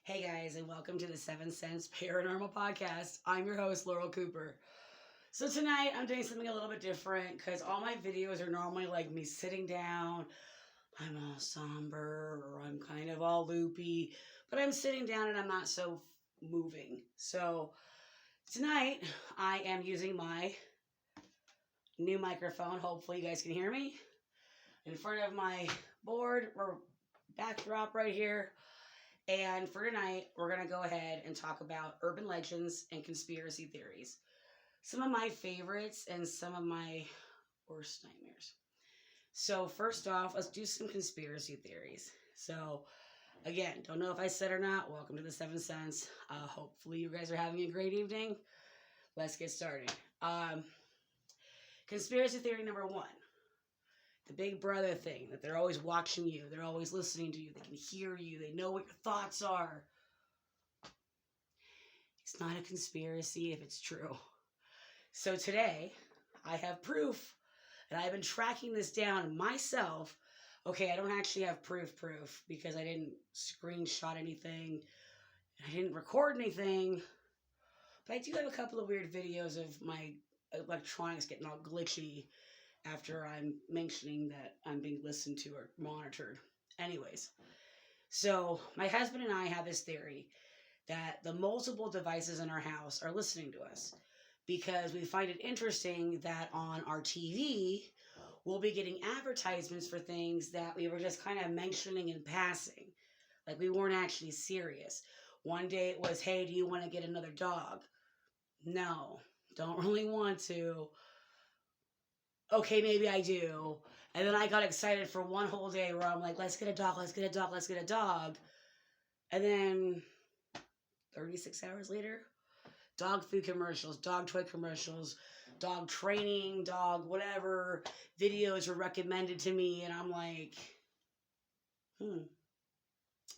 Hey guys, and welcome to the 7 Cents Paranormal Podcast. I'm your host, Laurel Cooper. So tonight I'm doing something a little bit different because all my videos are normally like me sitting down. I'm all somber or I'm kind of all loopy, but I'm sitting down and I'm not so moving. So tonight I am using my new microphone. Hopefully you guys can hear me. In front of my board or backdrop right here. And for tonight, we're going to go ahead and talk about urban legends and conspiracy theories. Some of my favorites and some of my worst nightmares. So, first off, let's do some conspiracy theories. So, again, don't know if I said or not. Welcome to the 7 Cents. Hopefully, you guys are having a great evening. Let's get started. Conspiracy theory number one, the big brother thing, that they're always watching you, they're always listening to you, they can hear you, they know what your thoughts are. It's not a conspiracy if it's true. So today, I have proof, and I've been tracking this down myself. Okay, I don't actually have proof because I didn't screenshot anything, and I didn't record anything, but I do have a couple of weird videos of my electronics getting all glitchy after I'm mentioning that I'm being listened to or monitored. Anyways, so my husband and I have this theory that the multiple devices in our house are listening to us because we find it interesting that on our TV, we'll be getting advertisements for things that we were just kind of mentioning in passing. Like we weren't actually serious. One day it was, hey, do you want to get another dog? No, don't really want to. Okay, maybe I do. And then I got excited for one whole day where I'm like, let's get a dog, let's get a dog, let's get a dog. And then 36 hours later, dog food commercials, dog toy commercials, dog training, dog whatever videos were recommended to me. And I'm like,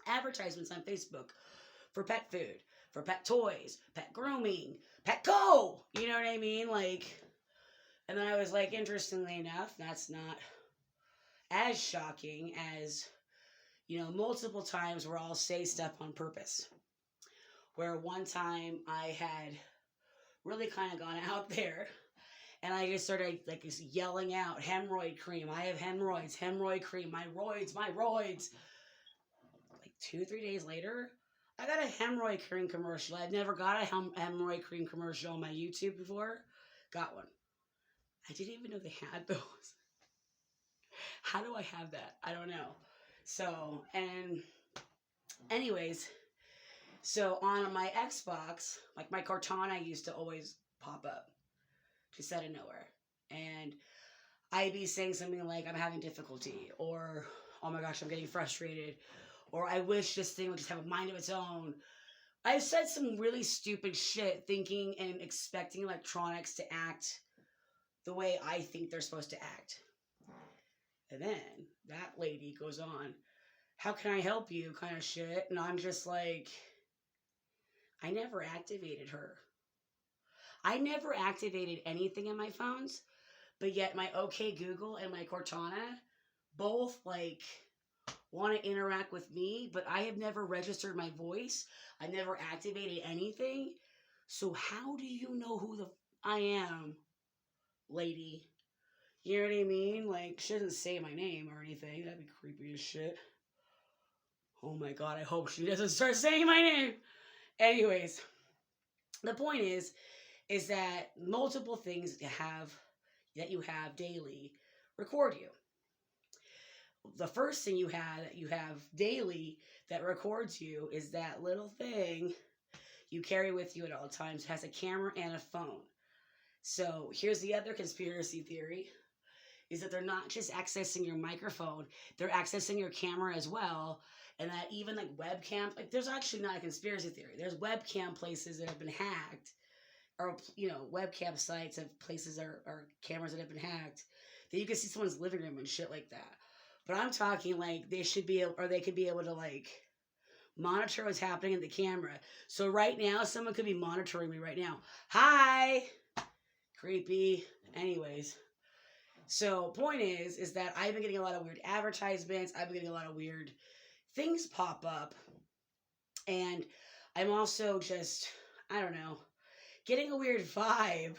advertisements on Facebook for pet food, for pet toys, pet grooming, Petco. You know what I mean? Like, and then I was like, interestingly enough, that's not as shocking as, multiple times where I'll say stuff on purpose. Where one time I had really kind of gone out there and I just started like just yelling out, hemorrhoid cream, I have hemorrhoids, hemorrhoid cream, my roids, my roids. Like 2-3 days later, I got a hemorrhoid cream commercial. I've never got a hemorrhoid cream commercial on my YouTube before. Got one. I didn't even know they had those. How do I have that? I don't know. So, and anyways, so on my Xbox, like my Cortana used to always pop up just out of nowhere. And I'd be saying something like, I'm having difficulty, or, oh my gosh, I'm getting frustrated, or I wish this thing would just have a mind of its own. I've said some really stupid shit thinking and expecting electronics to act the way I think they're supposed to act. And then that lady goes on, how can I help you kind of shit. And I'm just like, I never activated her. I never activated anything in my phones, but yet my OK Google and my Cortana both like want to interact with me, but I have never registered my voice. I never activated anything. So how do you know who I am, lady? You know what I mean? Like, she doesn't say my name or anything. That'd be creepy as shit. Oh my god, I hope she doesn't start saying my name. Anyways, the point is that multiple things that you have daily record you. The first thing you have daily that records you is that little thing you carry with you at all times. It has a camera and a phone. So here's the other conspiracy theory, is that they're not just accessing your microphone, they're accessing your camera as well. And that even like webcam, like there's actually not a conspiracy theory. There's webcam places that have been hacked, or, webcam sites of places or cameras that have been hacked that you can see someone's living room and shit like that. But I'm talking like they should be able, or they could be able to like monitor what's happening in the camera. So right now, someone could be monitoring me right now. Hi! Creepy. Anyways. So point is that I've been getting a lot of weird advertisements. I've been getting a lot of weird things pop up And I'm also just, I don't know, getting a weird vibe.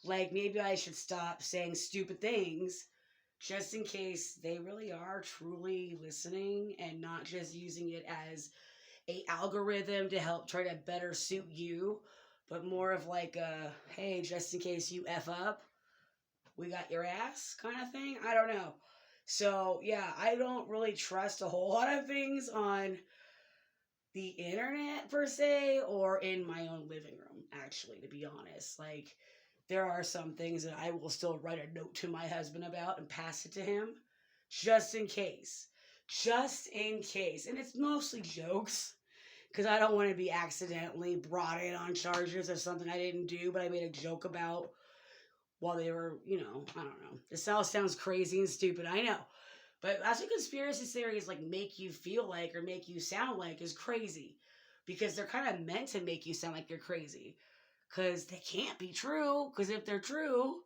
Like maybe I should stop saying stupid things just in case they really are truly listening and not just using it as a algorithm to help try to better suit you, but more of like a, hey, just in case you F up, we got your ass kind of thing. I don't know. So yeah, I don't really trust a whole lot of things on the internet per se or in my own living room, actually, to be honest. Like, there are some things that I will still write a note to my husband about and pass it to him just in case. Just in case. And it's mostly jokes because I don't want to be accidentally brought in on charges of something I didn't do, but I made a joke about while they were, I don't know. This all sounds crazy and stupid, I know. But that's what conspiracy theories like make you feel like or make you sound like is crazy. Because they're kind of meant to make you sound like you're crazy. Because they can't be true. Because if they're true,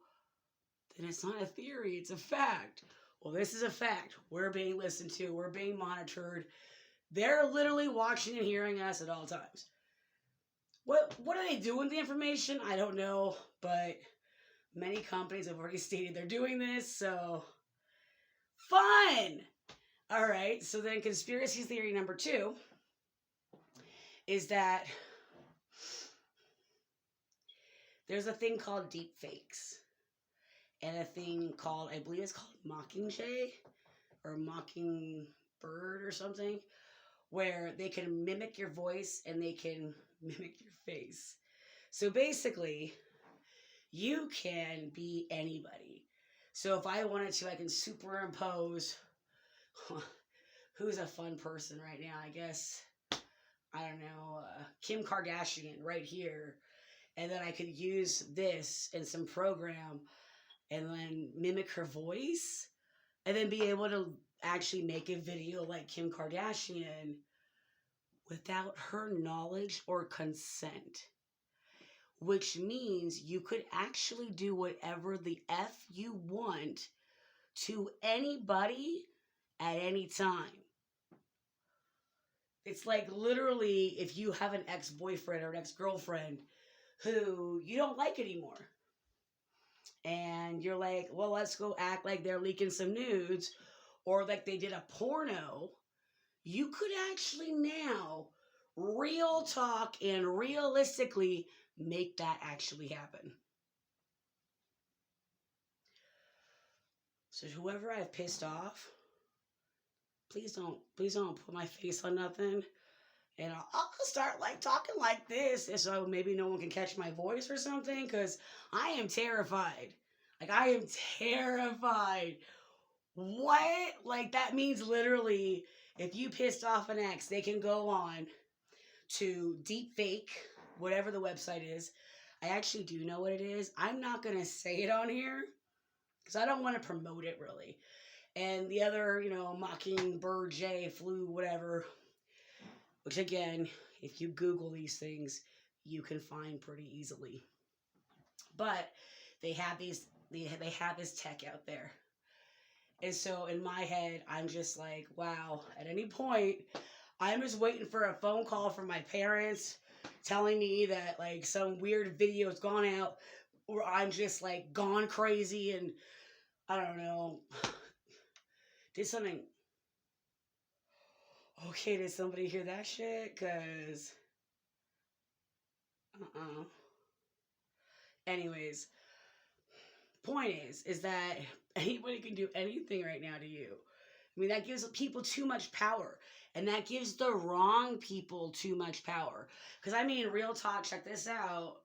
then it's not a theory, it's a fact. Well, this is a fact. We're being listened to, we're being monitored. They're literally watching and hearing us at all times. What do they do with the information? I don't know. But many companies have already stated they're doing this, so fun! Alright, so then conspiracy theory number 2 is that there's a thing called deep fakes. And a thing called, I believe it's called Mockingjay or Mockingbird or something, where they can mimic your voice and they can mimic your face. So basically, you can be anybody. So if I wanted to, I can superimpose who's a fun person right now, I guess. I don't know, Kim Kardashian right here. And then I could use this in some program and then mimic her voice and then be able to actually make a video like Kim Kardashian without her knowledge or consent. Which means you could actually do whatever the F you want to anybody at any time. It's like literally if you have an ex-boyfriend or an ex-girlfriend who you don't like anymore. And you're like, well, let's go act like they're leaking some nudes or like they did a porno. You could actually now real talk and realistically make that actually happen. So whoever I've pissed off, please don't put my face on nothing. And I'll start like talking like this, and so maybe no one can catch my voice or something, because I am terrified. Like, I am terrified. What? Like, that means literally, if you pissed off an ex, they can go on to deepfake, whatever the website is. I actually do know what it is. I'm not going to say it on here, because I don't want to promote it, really. And the other, Mockingbird, J, flu, whatever, which again, if you Google these things, you can find pretty easily. But they have this tech out there. And so in my head, I'm just like, wow, at any point, I'm just waiting for a phone call from my parents telling me that like some weird video has gone out, or I'm just like gone crazy and I don't know, did something. Okay, did somebody hear that shit? Cause, Anyways, point is that anybody can do anything right now to you. I mean, that gives people too much power. And that gives the wrong people too much power. Because, I mean, real talk, check this out.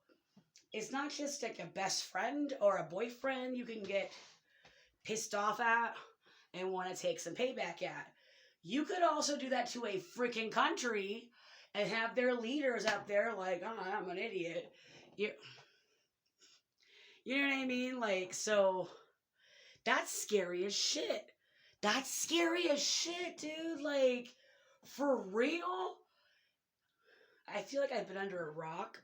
It's not just like a best friend or a boyfriend you can get pissed off at and want to take some payback at. You could also do that to a freaking country and have their leaders up there like, oh, I'm an idiot. You know what I mean? Like, so that's scary as shit. That's scary as shit, dude. Like, for real? I feel like I've been under a rock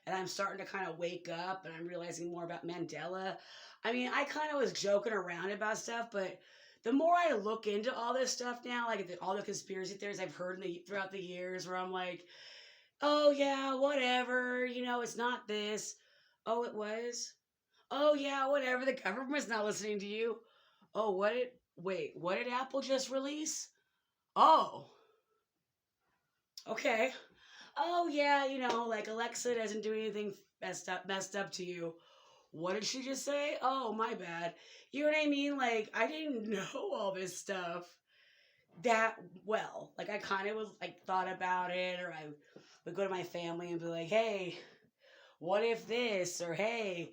and I'm starting to kind of wake up and I'm realizing more about Mandela. I mean, I kind of was joking around about stuff, but the more I look into all this stuff now, like all the conspiracy theories I've heard throughout the years, where I'm like, oh yeah, whatever, it's not this. Oh, it was. Oh yeah, whatever. The government's not listening to you. Oh, what did Apple just release? Oh, okay. Oh yeah, like Alexa doesn't do anything messed up to you. What did she just say? Oh, my bad. You know what I mean? Like, I didn't know all this stuff that well. Like, I kind of was like thought about it, or I would go to my family and be like, hey, what if this? Or hey,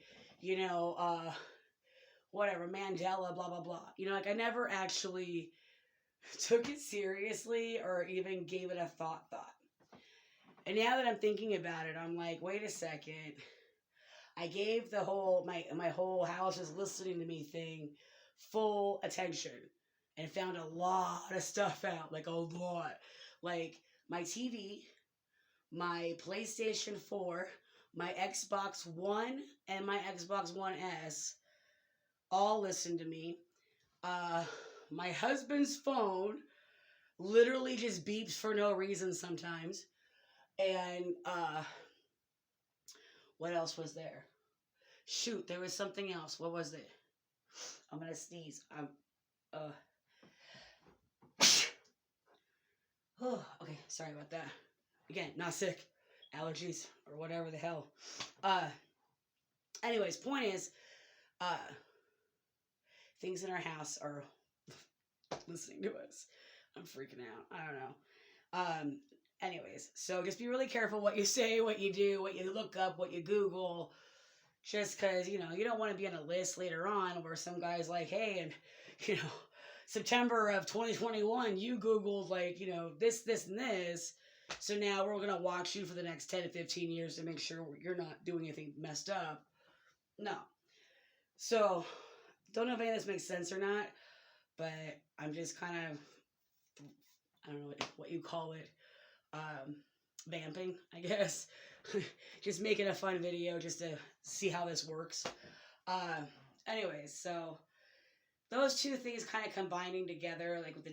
whatever, Mandela, blah blah blah. Like I never actually took it seriously or even gave it a thought. And now that I'm thinking about it, I'm like, wait a second. I gave the whole my whole house is listening to me thing full attention and found a lot of stuff out, like a lot. Like my TV, my PlayStation 4, my Xbox One, and my Xbox One S all listen to me. My husband's phone literally just beeps for no reason sometimes. And what else was there? Shoot, there was something else. What was it? I'm gonna sneeze. Oh, okay, sorry about that. Again, not sick. Allergies or whatever the hell. Anyways, point is, things in our house are listening to us. I'm freaking out. I don't know. Anyways, so just be really careful what you say, what you do, what you look up, what you Google. Just because, you don't want to be on a list later on where some guy's like, hey, and, September of 2021, you Googled, like, this, and this. So now we're going to watch you for the next 10 to 15 years to make sure you're not doing anything messed up. No. So, don't know if any of this makes sense or not, but I'm just kind of, I don't know what you call it, vamping, I guess. Just making a fun video just to see how this works. Anyways, so those two things kind of combining together, like with the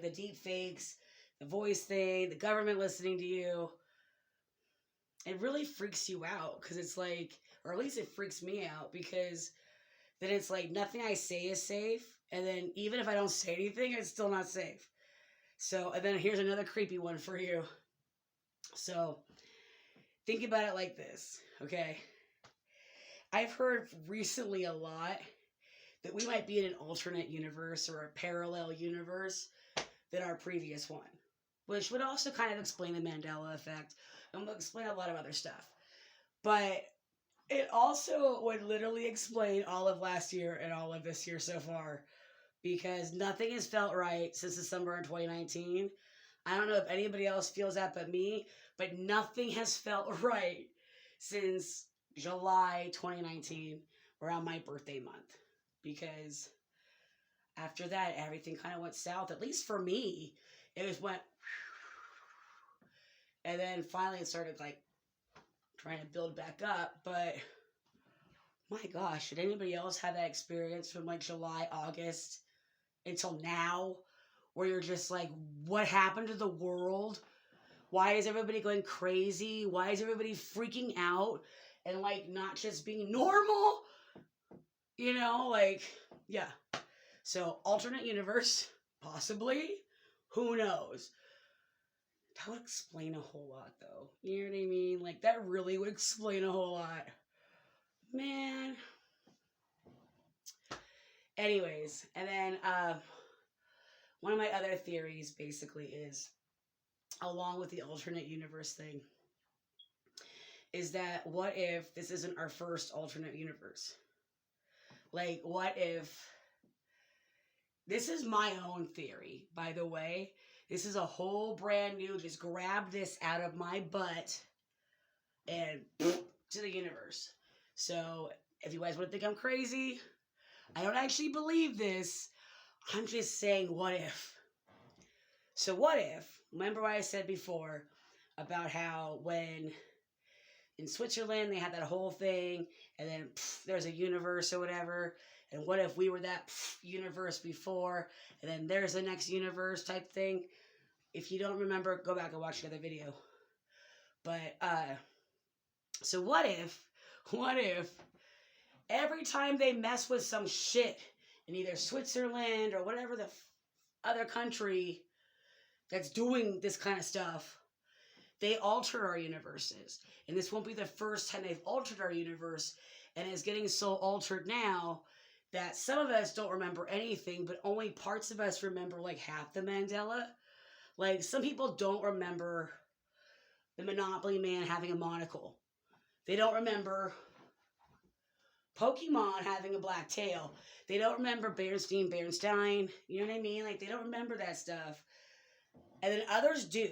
deep fakes, the voice thing, the government listening to you, it really freaks you out because it's like, or at least it freaks me out because then it's like nothing I say is safe, and then even if I don't say anything, it's still not safe. So, and then here's another creepy one for you. So, think about it like this, okay? I've heard recently a lot that we might be in an alternate universe or a parallel universe than our previous one, which would also kind of explain the Mandela effect and will explain a lot of other stuff. But it also would literally explain all of last year and all of this year so far, because nothing has felt right since December of 2019. I don't know if anybody else feels that but me, but nothing has felt right since July 2019, around my birthday month. Because after that, everything kind of went south, at least for me. It just went, and then finally it started like trying to build back up. But my gosh, did anybody else have that experience from like July, August until now, where you're just like, what happened to the world? Why is everybody going crazy? Why is everybody freaking out and like not just being normal? Like, yeah. So, alternate universe, possibly. Who knows? That would explain a whole lot, though. You know what I mean? Like, that really would explain a whole lot. Man. Anyways, and then one of my other theories basically is, along with the alternate universe thing, is that what if this isn't our first alternate universe? Like, what if... This is my own theory, by the way. This is a whole brand new, just grab this out of my butt and to the universe. So, if you guys want to think I'm crazy, I don't actually believe this. I'm just saying, what if? So what if, remember what I said before about how when in Switzerland they had that whole thing, and then there's a universe or whatever, And what if we were that universe before, and then there's the next universe type thing? If you don't remember, go back and watch the other video. But, so what if every time they mess with some shit in either Switzerland or whatever the other country that's doing this kind of stuff, they alter our universes. And this won't be the first time they've altered our universe, and it's getting so altered now that some of us don't remember anything, but only parts of us remember like half the Mandela. Like, some people don't remember the Monopoly Man having a monocle. They don't remember Pokemon having a black tail. They don't remember Bernstein. You know what I mean? Like, they don't remember that stuff. And then others do.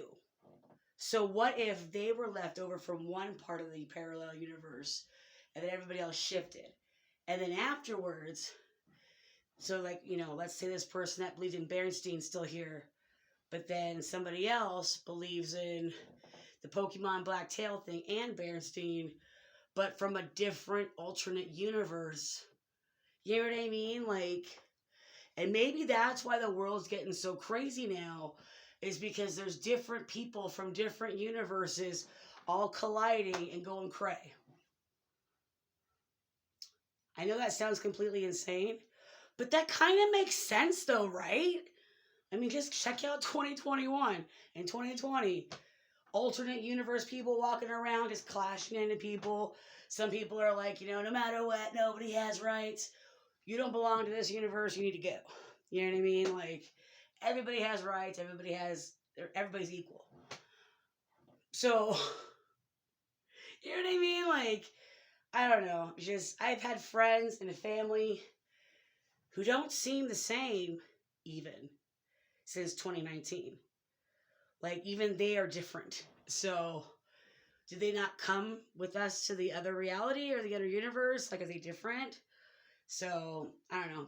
So what if they were left over from one part of the parallel universe, and then everybody else shifted? And then afterwards, so like, you know, let's say this person that believed in Bernstein's still here, but then somebody else believes in the Pokemon black tail thing and Bernstein, but from a different alternate universe. You know what I mean? Like, and maybe that's why the world's getting so crazy now, is because there's different people from different universes all colliding and going cray. I know that sounds completely insane, but that kind of makes sense though, right? I mean, just check out 2021 and 2020. Alternate universe people walking around just clashing into people. Some people are like, you know, no matter what, nobody has rights. You don't belong to this universe, you need to go. You know what I mean? Like, everybody has rights, everybody's equal. So, you know what I mean? Like, I don't know. Just, I've had friends and a family who don't seem the same even since 2019. Like, even they are different. So, do they not come with us to the other reality or the other universe? Like, are they different? So, I don't know.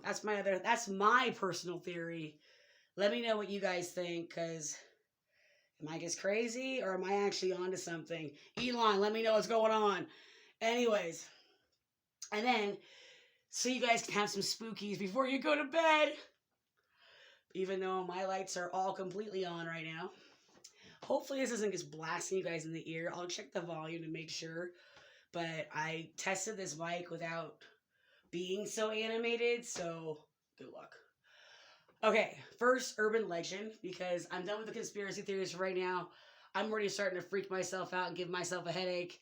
That's my personal theory. Let me know what you guys think, because am I just crazy or am I actually onto something? Elon, let me know what's going on. Anyways, and then, so you guys can have some spookies before you go to bed. Even though my lights are all completely on right now. Hopefully this isn't just blasting you guys in the ear. I'll check the volume to make sure. But I tested this mic without being so animated, so good luck. Okay, first urban legend, because I'm done with the conspiracy theories for right now. I'm already starting to freak myself out and give myself a headache.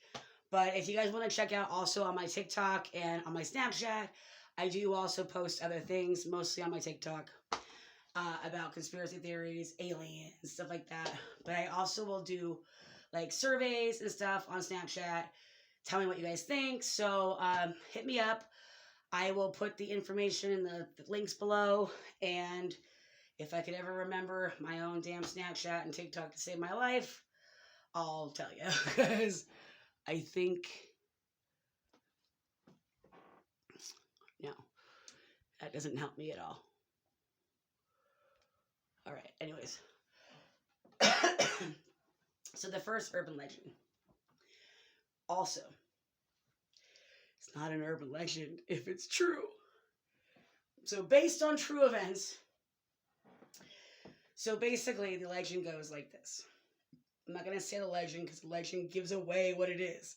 But if you guys want to check out also on my TikTok and on my Snapchat, I do also post other things, mostly on my TikTok, about conspiracy theories, aliens, stuff like that. But I also will do like surveys and stuff on Snapchat. Tell me what you guys think. So hit me up. I will put the information in the links below. And if I could ever remember my own damn Snapchat and TikTok to save my life, I'll tell you. Because I think, no, that doesn't help me at all. All right, anyways. So the first urban legend. Also, it's not an urban legend if it's true. So based on true events. So basically the legend goes like this. I'm not going to say the legend because the legend gives away what it is.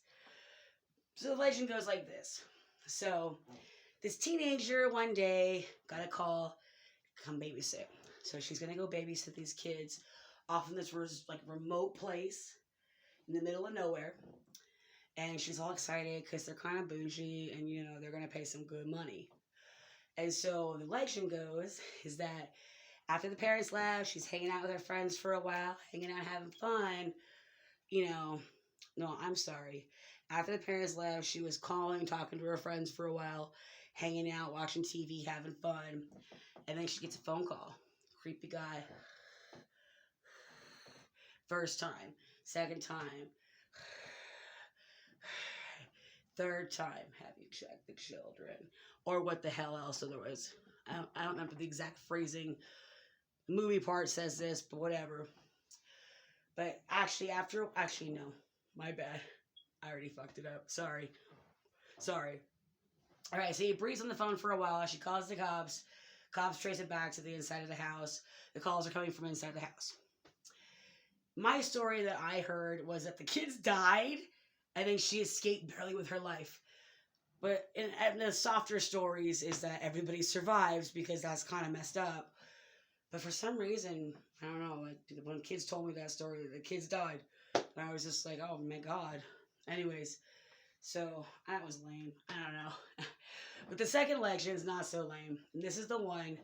So the legend goes like this. So this teenager one day got a call, come babysit. So she's going to go babysit these kids off in this like remote place in the middle of nowhere. And she's all excited because they're kind of bougie and, you know, they're going to pay some good money. And so the legend goes is that after the parents left, she's hanging out with her friends for a while, hanging out, having fun. You know, no, I'm sorry. After the parents left, she was calling, talking to her friends for a while, hanging out, watching TV, having fun. And then she gets a phone call. Creepy guy. First time. Second time. Third time. Have you checked the children? Or what the hell else otherwise. I don't remember the exact phrasing. The movie part says this, but whatever. But actually, no. My bad. I already fucked it up. Sorry. All right, so he breathes on the phone for a while. She calls the cops. Cops trace it back to the inside of the house. The calls are coming from inside the house. My story that I heard was that the kids died and then she escaped barely with her life. But in the softer stories is that everybody survives because that's kind of messed up. But for some reason, I don't know, like, when kids told me that story, the kids died. And I was just like, oh my God. Anyways, so that was lame. I don't know. But the second legend is not so lame. And this is the one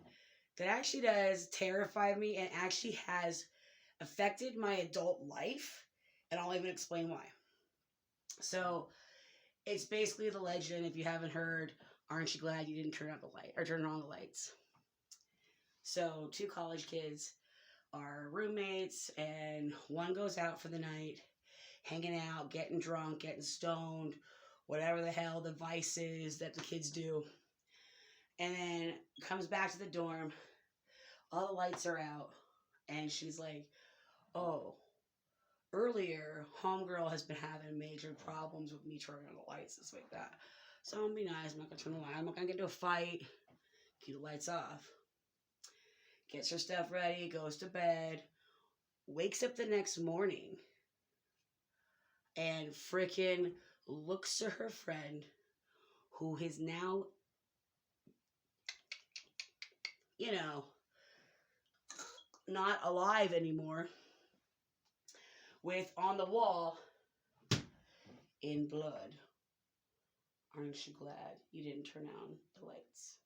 that actually does terrify me and actually has affected my adult life. And I'll even explain why. So it's basically the legend, if you haven't heard, aren't you glad you didn't turn out the light or turn on the lights? So two college kids are roommates and one goes out for the night, hanging out, getting drunk, getting stoned, whatever the hell the vice is that the kids do. And then comes back to the dorm, all the lights are out, and she's like, oh, earlier, homegirl has been having major problems with me turning on the lights and stuff like that. So I'm gonna be nice, I'm not gonna turn the light, I'm not gonna get into a fight, keep the lights off. Gets her stuff ready, goes to bed, wakes up the next morning, and freaking looks to her friend, who is now, you know, not alive anymore, with on the wall, in blood. Aren't you glad you didn't turn on the lights?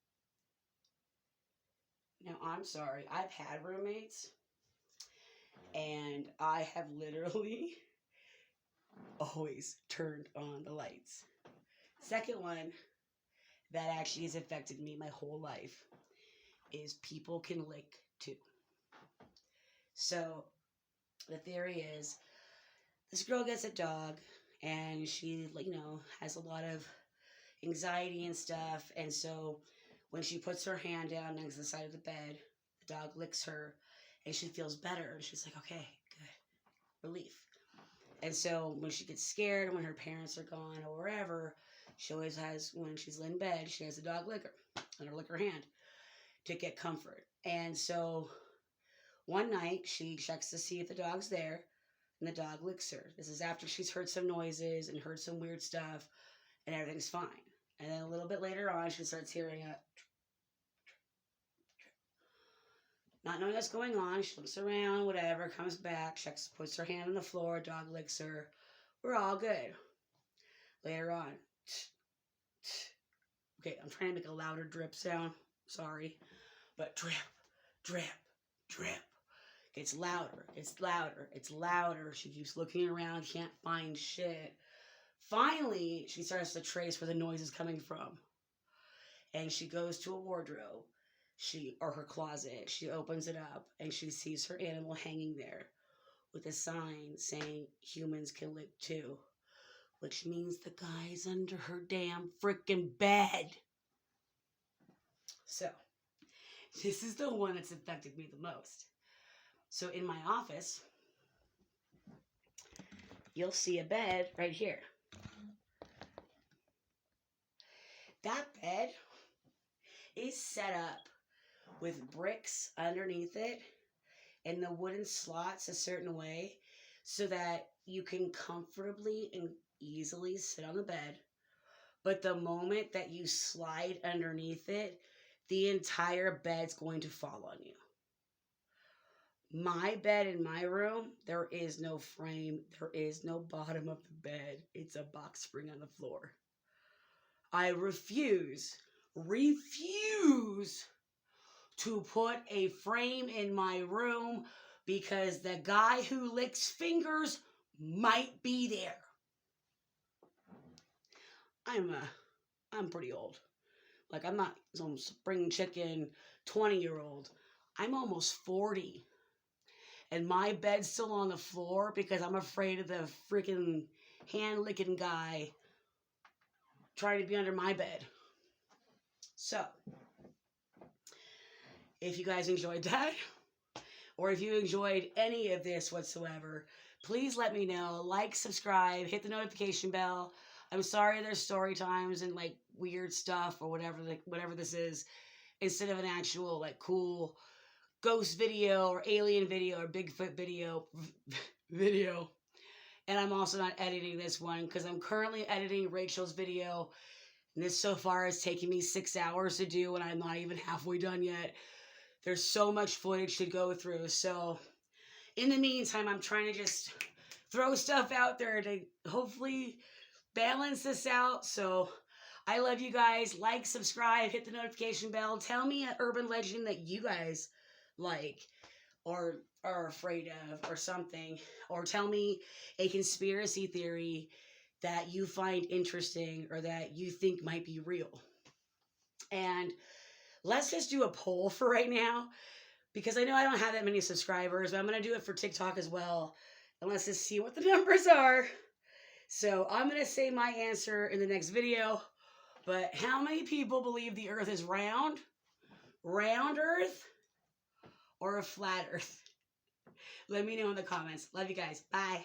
Now, I'm sorry, I've had roommates, and I have literally always turned on the lights. Second one that actually has affected me my whole life is people can lick too. So the theory is this girl gets a dog and she, has a lot of anxiety and stuff. And so when she puts her hand down next to the side of the bed, the dog licks her and she feels better. And she's like, okay, good, relief. And so when she gets scared, when her parents are gone or wherever, she always has, when she's in bed, she has a dog lick her, let her lick her hand to get comfort. And so one night she checks to see if the dog's there, and the dog licks her. This is after she's heard some noises and heard some weird stuff, and everything's fine. And then a little bit later on, she starts hearing a not knowing what's going on. She looks around, whatever, comes back, checks, puts her hand on the floor, dog licks her. We're all good. Later on, okay, I'm trying to make a louder drip sound. Sorry. But drip, drip, drip. It's louder, it's louder, it's louder. She keeps looking around, can't find shit. Finally, she starts to trace where the noise is coming from. And she goes to a wardrobe, or her closet. She opens it up and she sees her animal hanging there with a sign saying humans can lick too. Which means the guy's under her damn freaking bed. So, this is the one that's affected me the most. So in my office, you'll see a bed right here. That bed is set up with bricks underneath it and the wooden slots a certain way so that you can comfortably and easily sit on the bed. But the moment that you slide underneath it, the entire bed's going to fall on you. My bed in my room, there is no frame. There is no bottom of the bed. It's a box spring on the floor. I refuse to put a frame in my room because the guy who licks fingers might be there. I'm pretty old. Like, I'm not some spring chicken 20-year-old. I'm almost 40. And my bed's still on the floor because I'm afraid of the freaking hand-licking guy trying to be under my bed. So, if you guys enjoyed that, or if you enjoyed any of this whatsoever, please let me know. Like, subscribe, hit the notification bell. I'm sorry there's story times and like weird stuff or whatever, like whatever this is, instead of an actual like cool ghost video or alien video or Bigfoot video. And I'm also not editing this one because I'm currently editing Rachel's video. And this so far has taken me 6 hours to do, and I'm not even halfway done yet. There's so much footage to go through. So in the meantime, I'm trying to just throw stuff out there to hopefully balance this out. So I love you guys. Like, subscribe, hit the notification bell. Tell me an urban legend that you guys like or are afraid of or something. Or tell me a conspiracy theory that you find interesting or that you think might be real. And let's just do a poll for right now, because I know I don't have that many subscribers, but I'm going to do it for TikTok as well. And let's just see what the numbers are. So I'm going to say my answer in the next video. But how many people believe the earth is round? Round earth? Or a flat earth? Let me know in the comments. Love you guys. Bye.